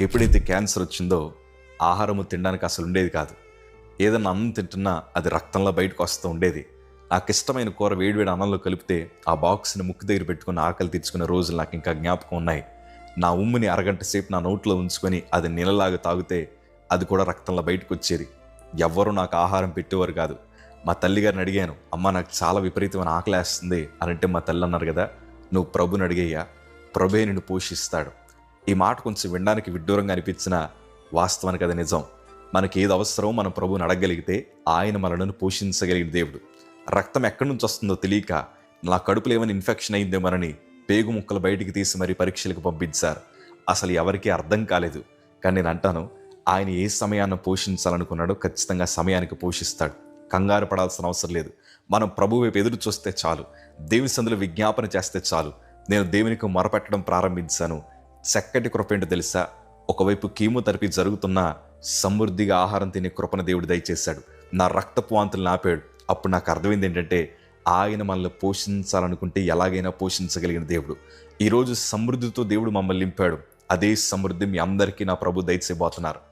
నాకు ఎప్పుడైతే క్యాన్సర్ వచ్చిందో ఆహారము తినడానికి అసలు ఉండేది కాదు. ఏదన్నా అన్నం తింటున్నా అది రక్తంలో బయటకు వస్తూ ఉండేది. నాకు ఇష్టమైన కూర వేడివేడి అన్నంలో కలిపితే ఆ బాక్స్ని ముక్కు దగ్గర పెట్టుకుని ఆకలి తెచ్చుకున్న రోజులు నాకు ఇంకా జ్ఞాపకం ఉన్నాయి. నా ఉమ్ముని అరగంట సేపు నా నోట్లో ఉంచుకొని అది నీళ్ళలాగా తాగితే అది కూడా రక్తంలో బయటకు వచ్చేది. ఎవ్వరూ నాకు ఆహారం పెట్టేవారు కాదు. మా తల్లిగారిని అడిగాను, అమ్మ నాకు చాలా విపరీతమైన ఆకలేస్తుంది అని. అంటే మా తల్లి అన్నారు కదా, నువ్వు ప్రభుని అడిగయ్యా, ప్రభువే నిన్ను పోషిస్తాడు. ఈ మాట కొంచెం వినడానికి విడ్డూరంగా అనిపించిన వాస్తవానికి అది నిజం. మనకి ఏది అవసరమో మనం ప్రభువుని అడగగలిగితే ఆయన మనలను పోషించగలిగిన దేవుడు. రక్తం ఎక్కడి నుంచి వస్తుందో తెలియక నా కడుపులో ఏమైనా ఇన్ఫెక్షన్ అయిందేమోనని పేగు ముక్కలు బయటికి తీసి మరీ పరీక్షలకు పంపించారు. అసలు ఎవరికీ అర్థం కాలేదు. కానీ నేను అంటాను, ఆయన ఏ సమయాన్ని పోషించాలనుకున్నాడో ఖచ్చితంగా సమయానికి పోషిస్తాడు. కంగారు పడాల్సిన అవసరం లేదు. మనం ప్రభు వైపు ఎదురు చూస్తే చాలు, దేవుని సందులో విజ్ఞాపన చేస్తే చాలు. నేను దేవునికి మొరపెట్టడం ప్రారంభించాను. చక్కటి కృప ఏంటో తెలుసా? ఒకవైపు కీమోథెరపీ జరుగుతున్నా సమృద్ధిగా ఆహారం తినే కృపను దేవుడు దయచేశాడు. నా రక్తపు వాంతులను ఆపాడు. అప్పుడు నాకు అర్థమైంది ఏంటంటే, ఆయన మనల్ని పోషించాలనుకుంటే ఎలాగైనా పోషించగలిగిన దేవుడు. ఈరోజు సమృద్ధితో దేవుడు మమ్మల్ని నింపాడు. అదే సమృద్ధి మీ అందరికీ నా ప్రభు దయచేయబోతున్నారు.